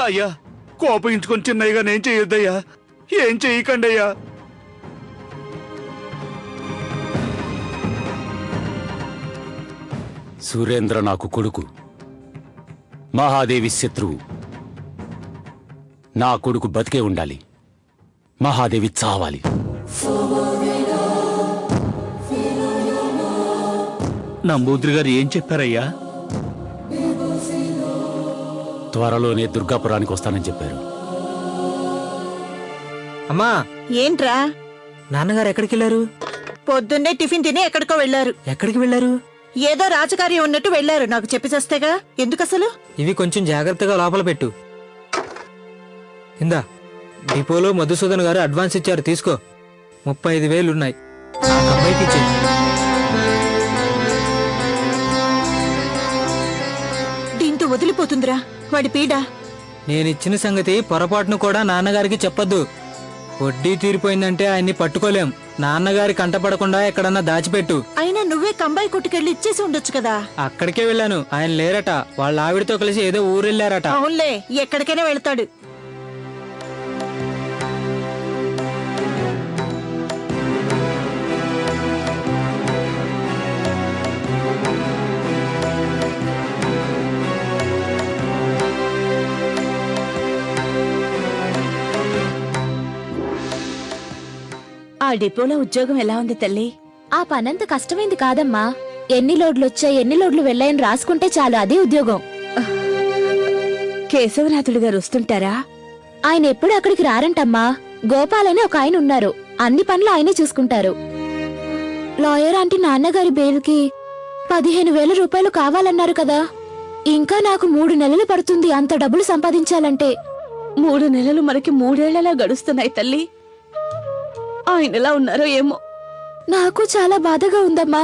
అయ్యా కోపగించుకొని చిన్నయ్యగా నేను చేయొద్దయ్యా, ఏం చెయ్యకండి అయ్యా. సురేంద్ర నాకు కొడుకు, మహాదేవి శత్రువు. నా కొడుకు బతికే ఉండాలి, మహాదేవి చావాలి. నంబూద్రి గారు ఏం చెప్పారయ్యా? త్వరలోనే దుర్గాపురానికి వస్తానని చెప్పారు. అమ్మా, ఏంట్రా? నాన్నగారు ఎక్కడికి వెళ్ళారు? పొద్దున్నే టిఫిన్ తిని ఎక్కడికో వెళ్లారు. ఎక్కడికి వెళ్ళారు? ఏదో రాజకార్యం ఉన్నట్టు వెళ్లారు. నాకు చెప్పి చేస్తేగా. ఎందుకసలు? ఇవి కొంచెం జాగ్రత్తగా లోపల పెట్టు. ఇందా, డిపోలో మధుసూదన్ గారు అడ్వాన్స్ ఇచ్చారు, తీసుకో. 35,000 ఉన్నాయి. ఆ అబ్బాయికి ఇచ్చే. దీంతో వదిలిపోతుందిరా వాడి పీడ. నేనిచ్చిన సంగతి పొరపాటును కూడా నాన్నగారికి చెప్పొద్దు. వడ్డీ తీరిపోయిందంటే ఆయన్ని పట్టుకోలేం. నాన్నగారి కంటపడకుండా ఎక్కడన్నా దాచిపెట్టు. అయినా నువ్వే కంబాయి కొట్టుకెళ్ళి ఇచ్చేసి ఉండొచ్చు కదా. అక్కడికే వెళ్ళాను, ఆయన లేరట. వాళ్ళ ఆవిడతో కలిసి ఏదో ఊరెళ్ళారట. అవునులే, ఎక్కడికైనా వెళ్తాడు. ఆ డిపోలో ఉద్యోగం ఎలా ఉంది తల్లి? ఆ పనంత కష్టమైంది కాదమ్మా. ఎన్ని లోడ్లొచ్చాయి, ఎన్ని లోడ్లు వెళ్ళాయని రాసుకుంటే చాలు, అదే ఉద్యోగం. కేశవనాథుడు గారు వస్తుంటారా? ఆయన ఎప్పుడు అక్కడికి రారంటమ్మా. గోపాల్ అని ఒక ఆయన ఉన్నారు, అన్ని పనులు ఆయనే చూసుకుంటారు. లాయర్ ఆంటీ నాన్నగారి బెయిల్కి 15,000 రూపాయలు కావాలన్నారు కదా. ఇంకా నాకు 3 నెలలు పడుతుంది అంత డబ్బులు సంపాదించాలంటే. 3 నెలలు మనకి 3 ఏళ్లలా గడుస్తున్నాయి తల్లి. ఆయన ఎలా ఉన్నారో ఏమో. నాకు చాలా బాధగా ఉందమ్మా.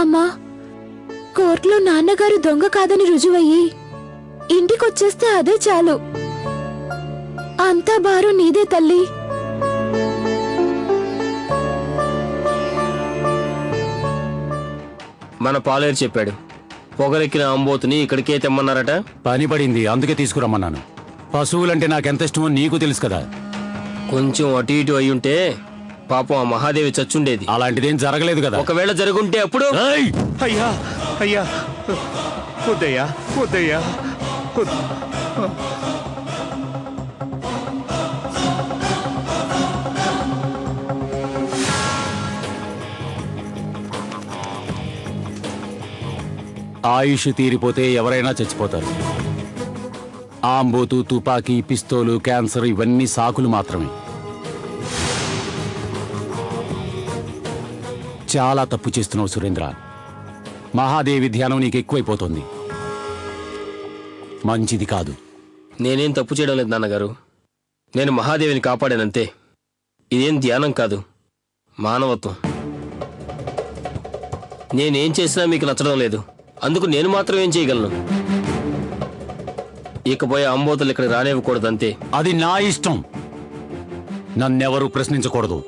అమ్మా, కోర్టులో నాన్నగారు దొంగ కాదని రుజువయ్యి ఇంటికొచ్చేస్తే అదే చాలు. అంతా భారం నీదే తల్లి. మన పాలేరు చెప్పాడు, పొగరెక్కిన అంబోతుని ఇక్కడికే తెమ్మన్నారట. పని పడింది, అందుకే తీసుకురమ్మన్నాను. పశువులంటే నాకెంత ఇష్టమో నీకు తెలుసు కదా. కొంచెం అటు ఇటు అయ్యుంటే పాపం ఆ మహాదేవి చచ్చుండేది. అలాంటిదేం జరగలేదు కదా. ఒకవేళ జరుగుంటే అప్పుడు. అయ్యా అయ్యా వద్దయ్యా, వద్దయ్యా. ఆయుష్ తీరిపోతే ఎవరైనా చచ్చిపోతారు. ఆంబోతు, తుపాకీ, పిస్తోలు, క్యాన్సర్ ఇవన్నీ సాకులు మాత్రమే. చాలా తప్పు చేస్తున్నావు సురేంద్ర. మహాదేవి ధ్యానం నీకు ఎక్కువైపోతుంది, మంచిది కాదు. నేనేం తప్పు చేయడం లేదు నాన్నగారు. నేను మహాదేవిని కాపాడానంతే. ఇదేం ధ్యానం కాదు, మానవత్వం. నేనేం చేసినా మీకు నచ్చడం లేదు, అందుకు నేను మాత్రం ఏం చేయగలను. ఇకపోయే అంబోతులు ఇక్కడ రానివ్వకూడదంతే. అది నా ఇష్టం, నన్నెవరూ ప్రశ్నించకూడదు.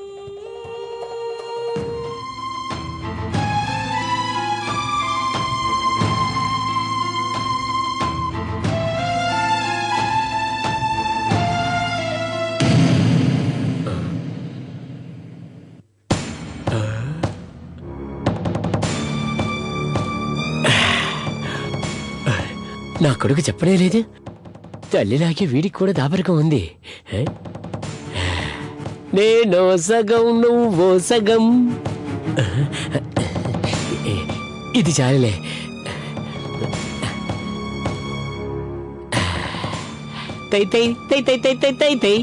నా కొడుకు చెప్పనే లేదు. తల్లిలాగే వీడికి కూడా దాపరికం ఉంది. నేను సగం నువ్వు సగం. ఇది చాలులే. తై తై తై తై తై తై తై తై